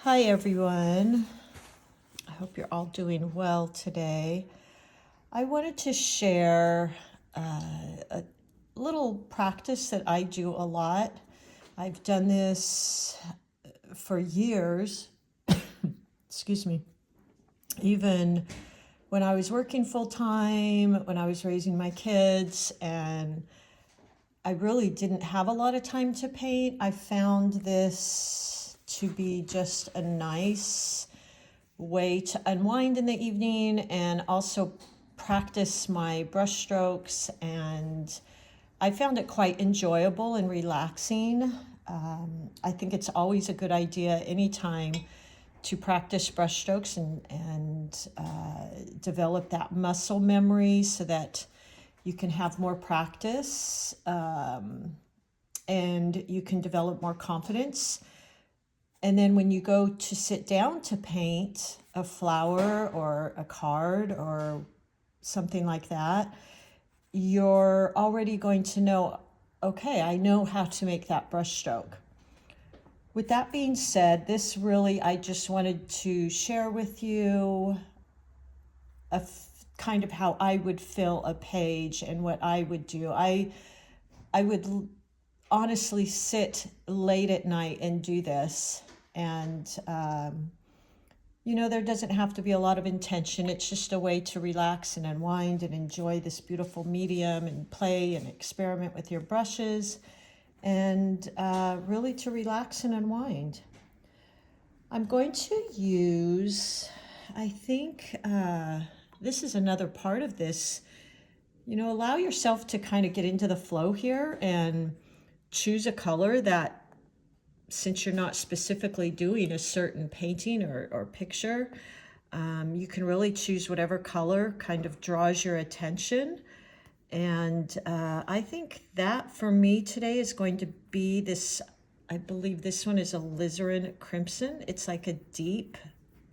Hi everyone. I hope you're all doing well today. I wanted to share a little practice that I do a lot. I've done this for years, excuse me, even when I was working full time, when I was raising my kids, and I really didn't have a lot of time to paint. I found this to be just a nice way to unwind in the evening and also practice my brush strokes, and I found it quite enjoyable and relaxing. I think it's always a good idea anytime to practice brush strokes and develop that muscle memory so that you can have more practice and you can develop more confidence. And then when you go to sit down to paint a flower or a card or something like that, you're already going to know, okay, I know how to make that brush stroke. With that being said, this really, I just wanted to share with you kind of how I would fill a page and what I would do. I would honestly sit late at night and do this. And, there doesn't have to be a lot of intention. It's just a way to relax and unwind and enjoy this beautiful medium and play and experiment with your brushes and really to relax and unwind. I'm going to use, I think this is another part of this, allow yourself to kind of get into the flow here and choose a color that, since you're not specifically doing a certain painting or picture, you can really choose whatever color kind of draws your attention. And I think that for me today is going to be this, I believe this one is a alizarin crimson. It's like a deep,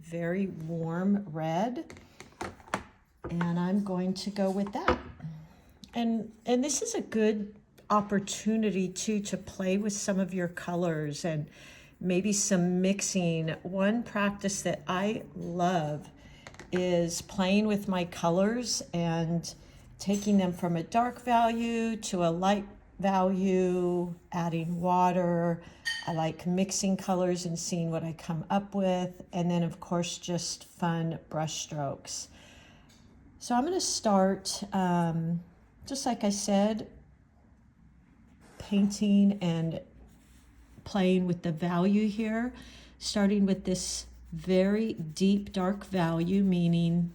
very warm red. And I'm going to go with that. And this is a good opportunity too to play with some of your colors and maybe some mixing. One practice that I love is playing with my colors and taking them from a dark value to a light value, adding water. I like mixing colors and seeing what I come up with, and then of course just fun brush strokes. So I'm going to start just like I said, painting and playing with the value here, starting with this very deep dark value, meaning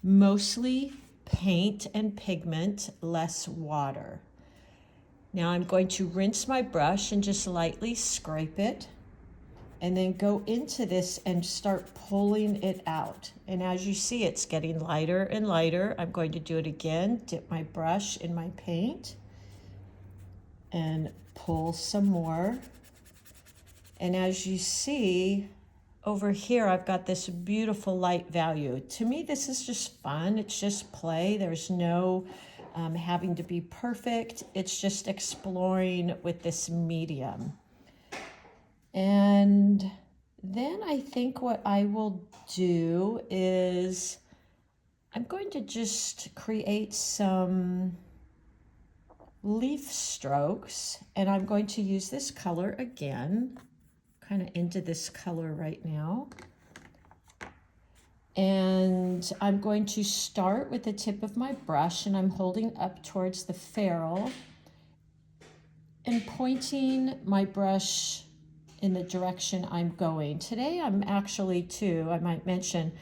mostly paint and pigment, less water. Now I'm going to rinse my brush and just lightly scrape it, and then go into this and start pulling it out. And as you see, it's getting lighter and lighter. I'm going to do it again, dip my brush in my paint and pull some more. And as you see over here, I've got this beautiful light value. To me, this is just fun. It's just play. There's no having to be perfect. It's just exploring with this medium. And then I think what I will do is I'm going to just create some leaf strokes, and I'm going to use this color again, kind of into this color right now. And I'm going to start with the tip of my brush, and I'm holding up towards the ferrule and pointing my brush in the direction I'm going. Today I'm actually too, I might mention,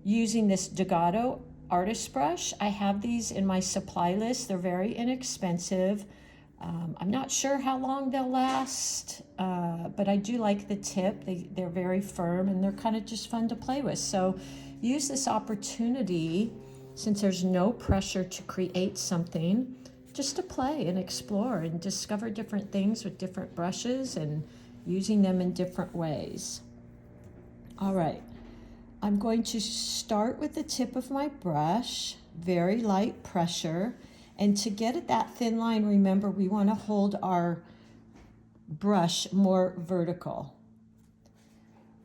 using this Degado artist brush. I have these in my supply list. They're very inexpensive. I'm not sure how long they'll last, but I do like the tip. They're very firm and they're kind of just fun to play with. So use this opportunity, since there's no pressure to create something, just to play and explore and discover different things with different brushes and using them in different ways. All right, I'm going to start with the tip of my brush, very light pressure. And to get at that thin line, remember we want to hold our brush more vertical.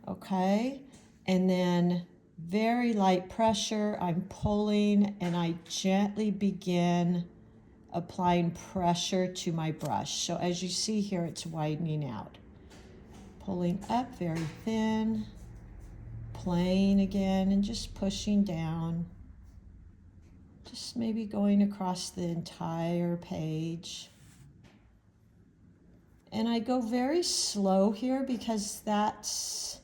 okay? And then very light pressure, I'm pulling, and I gently begin applying pressure to my brush. So as you see here, it's widening out. Pulling up very thin, playing again, and just pushing down. Just maybe going across the entire page. And I go very slow here because that's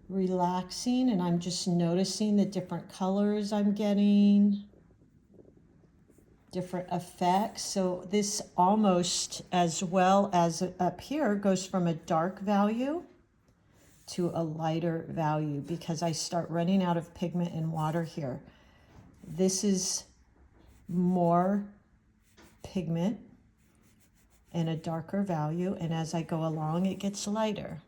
relaxing, and I'm just noticing the different colors I'm getting, different effects. So this almost, as well as up here, goes from a dark value to a lighter value because I start running out of pigment and water here. This is more pigment and a darker value, and as I go along, it gets lighter.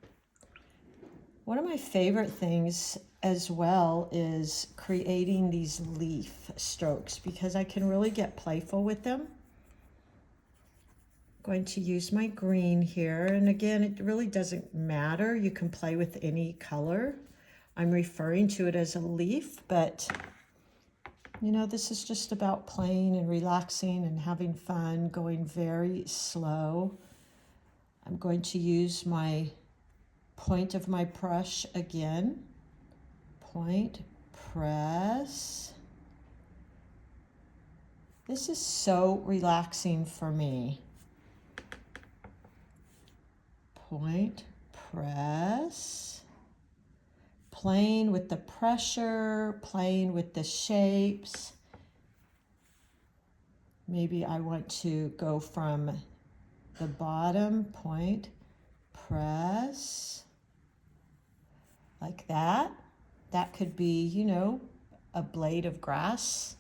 One of my favorite things as well is creating these leaf strokes because I can really get playful with them. I'm going to use my green here, and again, it really doesn't matter. You can play with any color. I'm referring to it as a leaf, but you know, this is just about playing and relaxing and having fun, going very slow. I'm going to use my point of my brush again. Point, press. This is so relaxing for me. Point, press. Playing with the pressure, playing with the shapes. Maybe I want to go from the bottom, point, press, like that. That could be, you know, a blade of grass.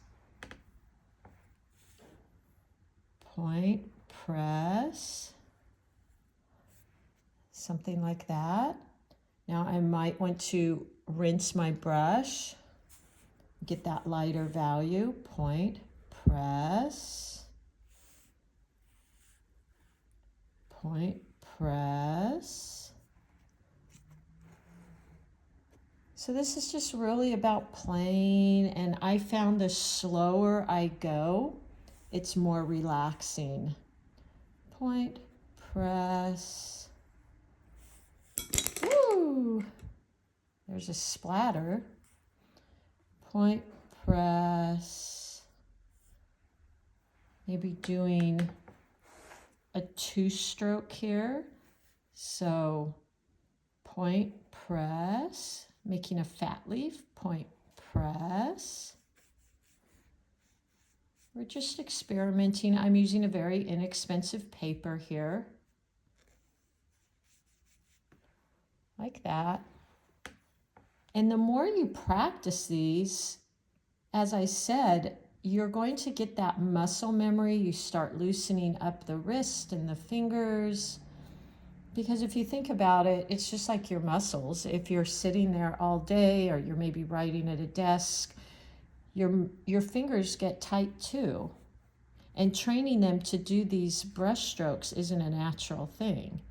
Point, press, something like that. Now I might want to rinse my brush, get that lighter value, point, press, point, press. So this is just really about playing, and I found the slower I go, it's more relaxing. Point, press. Woo! There's a splatter. Point, press. Maybe doing a 2-stroke here. So point, press, making a fat leaf, point, press. We're just experimenting. I'm using a very inexpensive paper here. Like that. And the more you practice these, as I said, you're going to get that muscle memory. You start loosening up the wrist and the fingers. Because if you think about it, it's just like your muscles. If you're sitting there all day or you're maybe writing at a desk, your fingers get tight too. And training them to do these brush strokes isn't a natural thing.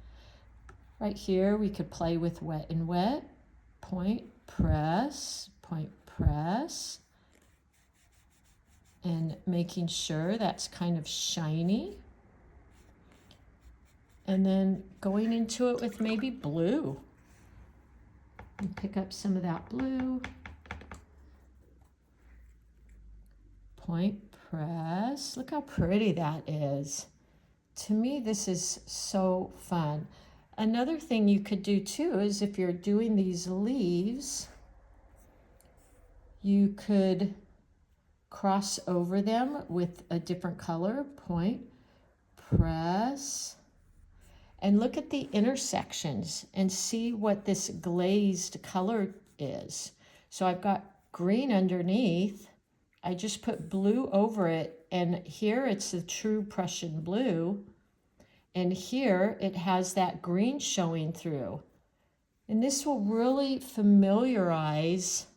Right here, we could play with wet and wet. Point, press, point, press. And making sure that's kind of shiny. And then going into it with maybe blue. And pick up some of that blue. Point, press. Look how pretty that is. To me, this is so fun. Another thing you could do too is if you're doing these leaves, you could cross over them with a different color. Point, press, and look at the intersections and see what this glazed color is. So I've got green underneath. I just put blue over it, and here it's the true Prussian blue. And here it has that green showing through. And this will really familiarize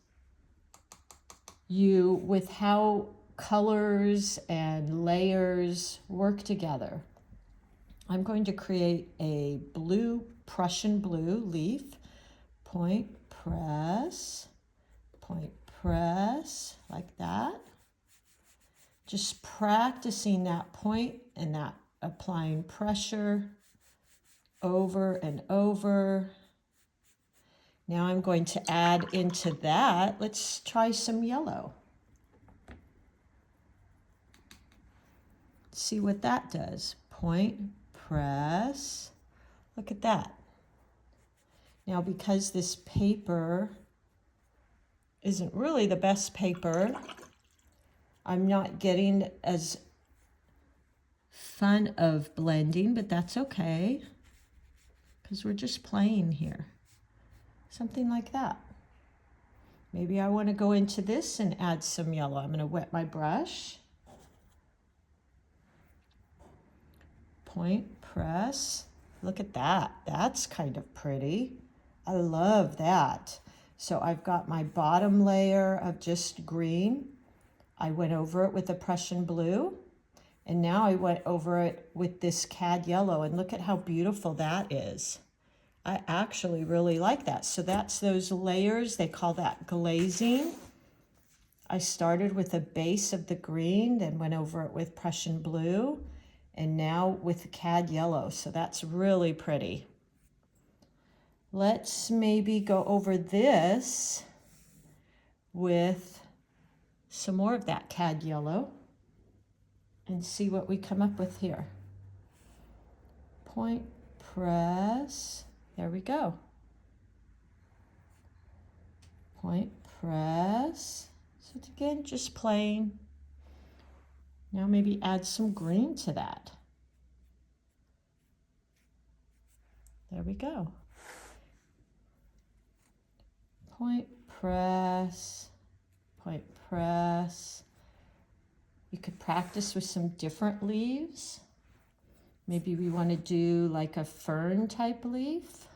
you with how colors and layers work together. I'm going to create a blue, Prussian blue leaf. point, press, point, press, like that. Just practicing that point and that applying pressure over and over. Now I'm going to add into that, let's try some yellow. See what that does. Point, press, look at that. Now because this paper isn't really the best paper, I'm not getting as fun of blending, but that's okay, because we're just playing here. Something like that. Maybe I want to go into this and add some yellow. I'm going to wet my brush. Point, press. Look at that. That's kind of pretty. I love that. So I've got my bottom layer of just green. I went over it with a Prussian blue. And now I went over it with this cad yellow. And look at how beautiful that is. I actually really like that. So that's those layers. They call that glazing. I started with a base of the green, then went over it with Prussian blue, and now with cad yellow. So that's really pretty. Let's maybe go over this with some more of that cad yellow and see what we come up with here. Point, press. There we go. Point, press. So again, just plain. Now maybe add some green to that. There we go. Point, press, point, press. You could practice with some different leaves. Maybe we want to do like a fern type leaf.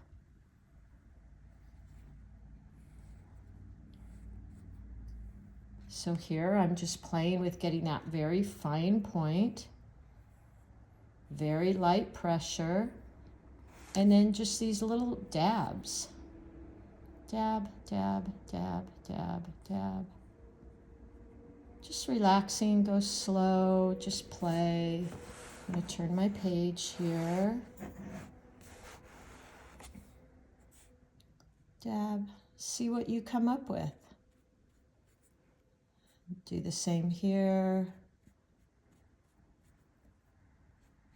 So here I'm just playing with getting that very fine point, very light pressure, and then just these little dabs. Dab, dab, dab, dab, dab. Just relaxing, go slow, just play. I'm going to turn my page here. Dab, see what you come up with. Do the same here.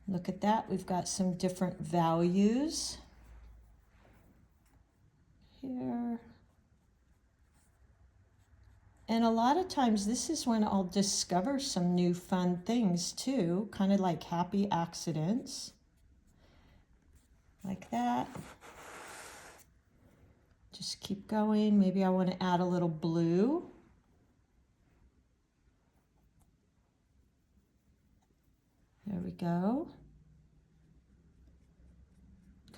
Look at that, we've got some different values here. And a lot of times this is when I'll discover some new fun things too, kind of like happy accidents. Like that. Just keep going. Maybe I want to add a little blue. There we go.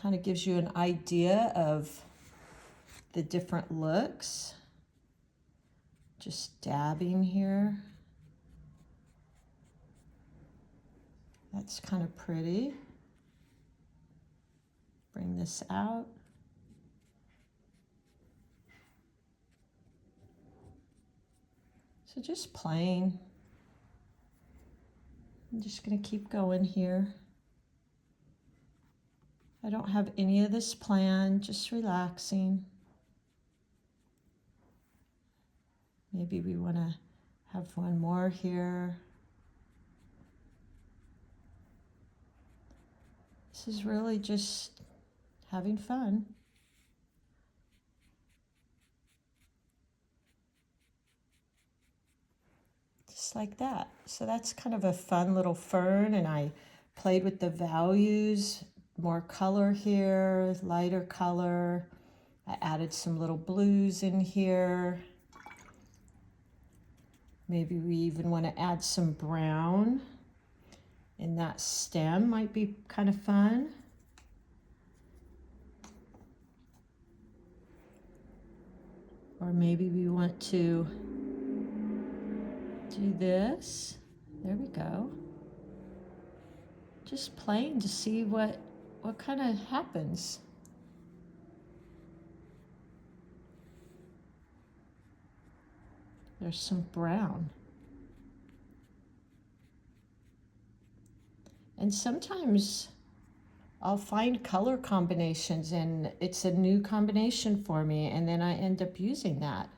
Kind of gives you an idea of the different looks. Just dabbing here. That's kind of pretty. Bring this out. So just playing. I'm just going to keep going here. I don't have any of this planned, just relaxing. Maybe we want to have one more here. This is really just having fun. Just like that. So that's kind of a fun little fern, and I played with the values, more color here, lighter color. I added some little blues in here. Maybe we even want to add some brown in that stem, might be kind of fun. Or maybe we want to do this. There we go. Just playing to see what kind of happens. There's some brown. And sometimes I'll find color combinations and it's a new combination for me, and then I end up using that.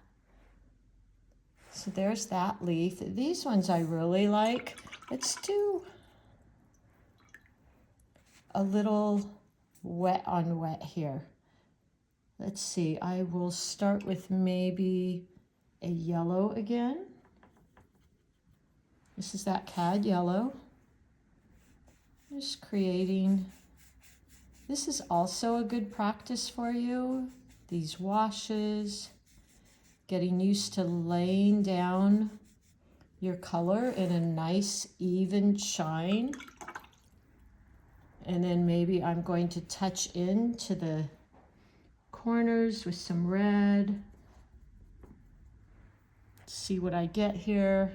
So there's that leaf. These ones I really like. Let's do a little wet on wet here. Let's see, I will start with maybe a yellow again. This is that cad yellow. Just creating. This is also a good practice for you. These washes, getting used to laying down your color in a nice even shine. And then maybe I'm going to touch into the corners with some red. See what I get here.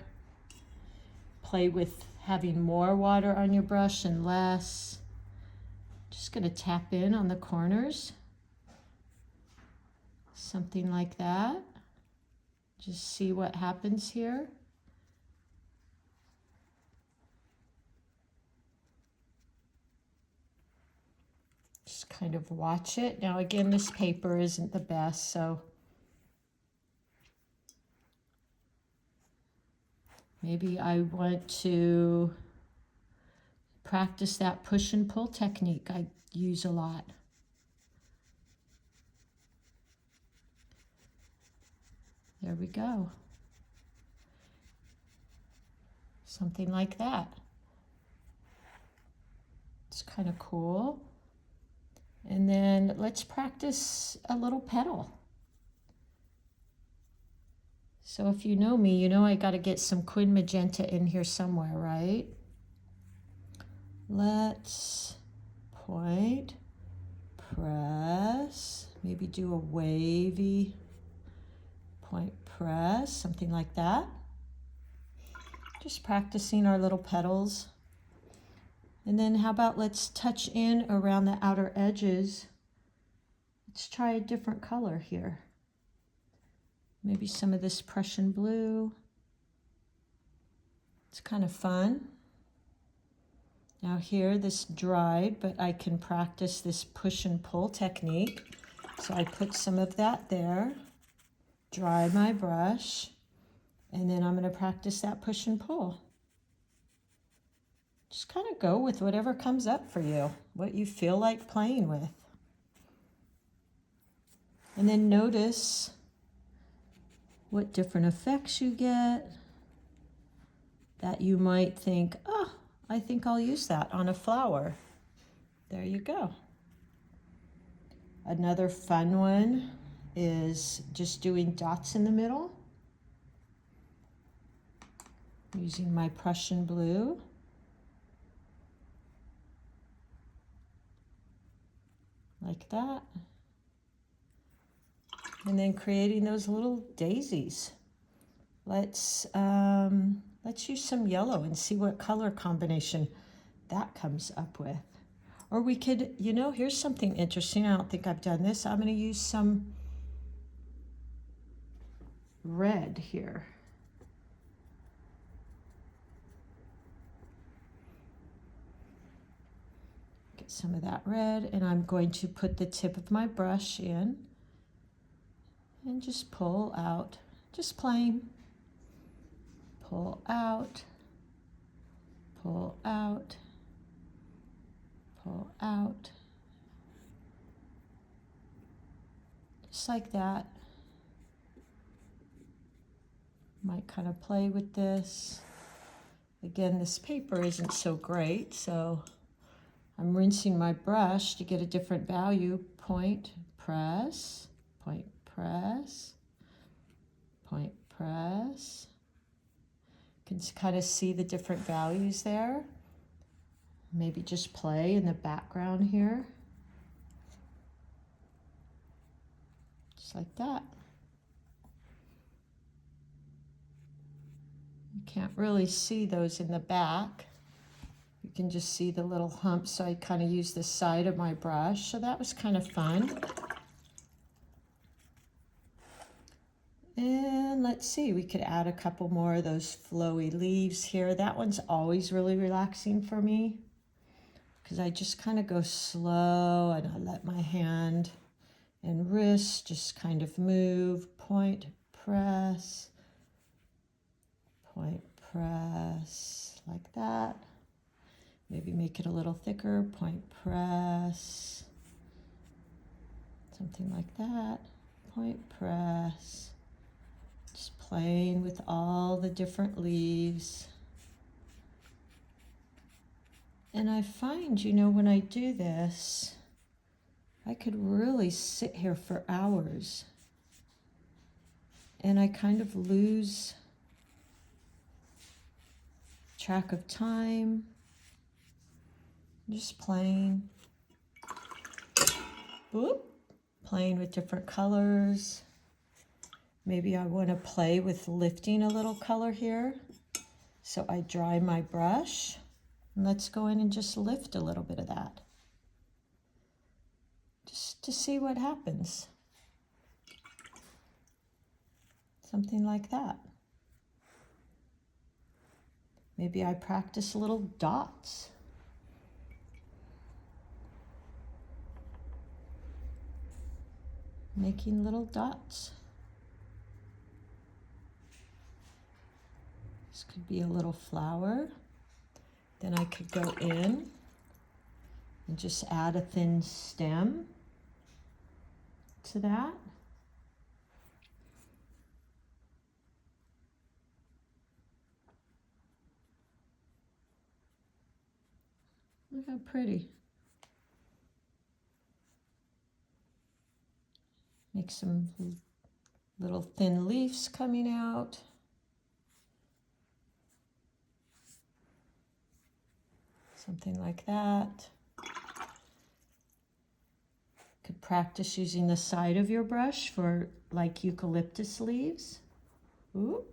Play with having more water on your brush and less. Just going to tap in on the corners. Something like that. Just see what happens here. Just kind of watch it. Now again, this paper isn't the best, so maybe I want to practice that push and pull technique I use a lot. There we go. Something like that. It's kind of cool. And then let's practice a little petal. So if you know me, you know I got to get some Quin Magenta in here somewhere, right? Let's point, press, maybe do a wavy point, press, something like that. Just practicing our little petals. And then how about let's touch in around the outer edges. Let's try a different color here. Maybe some of this Prussian blue. It's kind of fun. Now here, this dried, but I can practice this push and pull technique. So I put some of that there, dry my brush, and then I'm going to practice that push and pull. Just kind of go with whatever comes up for you, what you feel like playing with. And then notice what different effects you get that you might think, oh, I think I'll use that on a flower. There you go. Another fun one is just doing dots in the middle. Using my Prussian blue. Like that. And then creating those little daisies. Let's use some yellow and see what color combination that comes up with. Or we could, you know, here's something interesting. I don't think I've done this. I'm going to use some red here. Get some of that red, and I'm going to put the tip of my brush in and just pull out, just plain. Pull out, pull out, pull out. Just like that. Might kind of play with this. Again, this paper isn't so great, so I'm rinsing my brush to get a different value. Point, press, point, press, point, press. You can kind of see the different values there. Maybe just play in the background here. Just like that. You can't really see those in the back. You can just see the little humps, so I kind of use the side of my brush. So that was kind of fun. And And let's see, we could add a couple more of those flowy leaves here. That one's always really relaxing for me because I just kind of go slow and I let my hand and wrist just kind of move, point, press, point, press, like that. Maybe make it a little thicker, point, press, something like that, point, press. Just playing with all the different leaves. And I find, you know, when I do this, I could really sit here for hours. And I kind of lose track of time. Just playing. Whoop. Playing with different colors. Maybe I want to play with lifting a little color here. So I dry my brush. And let's go in and just lift a little bit of that. Just to see what happens. Something like that. Maybe I practice little dots. Making little dots. This could be a little flower. Then I could go in and just add a thin stem to that. Look how pretty. Make some little thin leaves coming out. Something like that. Could practice using the side of your brush for like eucalyptus leaves. Ooh.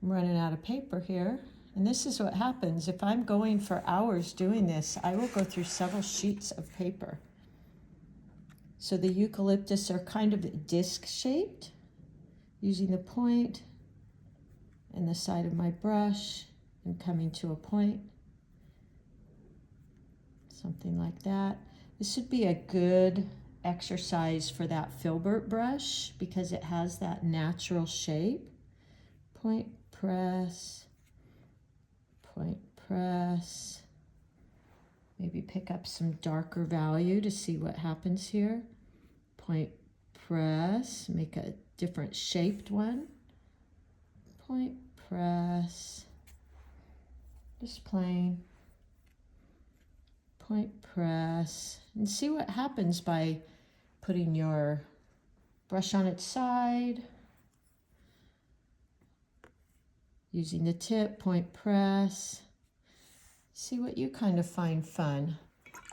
I'm running out of paper here. And this is what happens. If I'm going for hours doing this, I will go through several sheets of paper. So the eucalyptus are kind of disc shaped, using the point and the side of my brush and coming to a point. Something like that. This would be a good exercise for that filbert brush because it has that natural shape. Point, press, point, press. Maybe pick up some darker value to see what happens here. Point, press, make a different shaped one. Point, press, just plain. Point, press, and see what happens by putting your brush on its side, using the tip, point, press. See what you kind of find fun.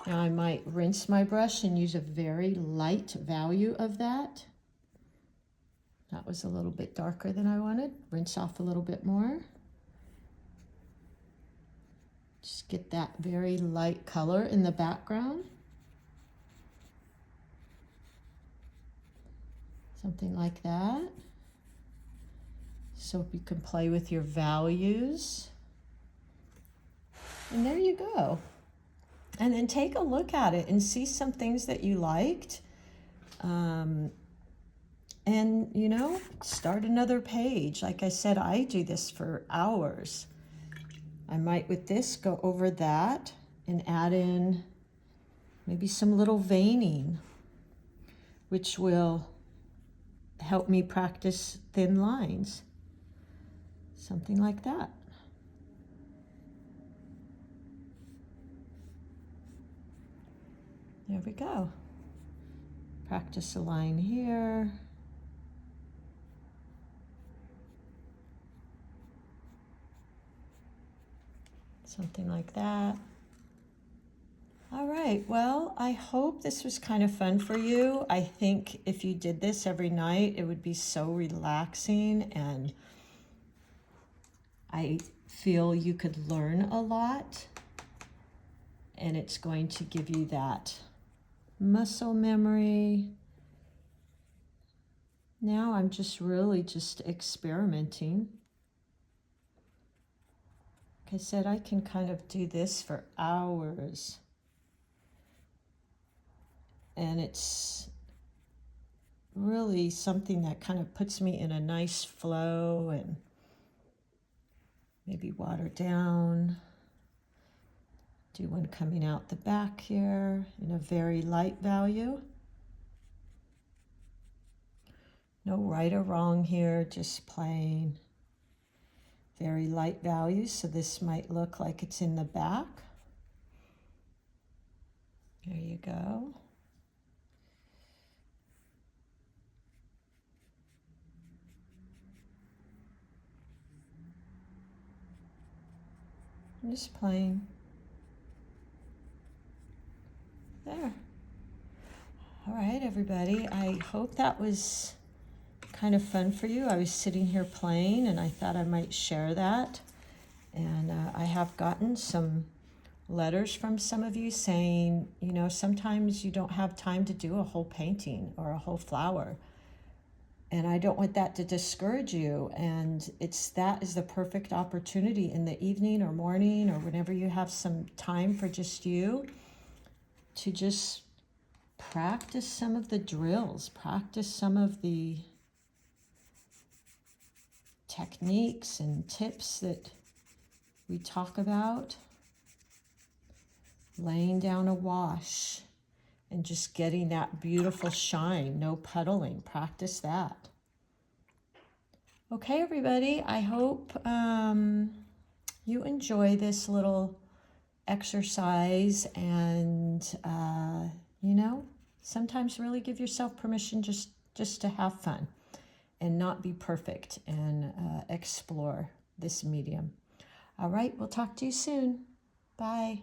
Now I might rinse my brush and use a very light value of that. That was a little bit darker than I wanted. Rinse off a little bit more. Just get that very light color in the background. Something like that. So you can play with your values. And there you go. And then take a look at it and see some things that you liked. And, you know, start another page. Like I said, I do this for hours. I might, with this, go over that and add in maybe some little veining, which will help me practice thin lines. Something like that. There we go. Practice a line here. Something like that. All right, well, I hope this was kind of fun for you. I think if you did this every night, it would be so relaxing, and I feel you could learn a lot, and it's going to give you that muscle memory. Now I'm just really just experimenting. Like I said, I can kind of do this for hours. And it's really something that kind of puts me in a nice flow, and maybe water down. Do one coming out the back here in a very light value. No right or wrong here, just plain very light values. So this might look like it's in the back. There you go. Just plain. There. All right, everybody. I hope that was kind of fun for you. I was sitting here playing and I thought I might share that. And I have gotten some letters from some of you saying, you know, sometimes you don't have time to do a whole painting or a whole flower. And I don't want that to discourage you. And that is the perfect opportunity in the evening or morning or whenever you have some time for just you to just practice some of the drills, practice some of the techniques and tips that we talk about. Laying down a wash and just getting that beautiful shine, no puddling. Practice that. Okay, everybody, I hope you enjoy this little exercise, and you know, sometimes really give yourself permission just to have fun and not be perfect, and explore this medium. All right, we'll talk to you soon. Bye.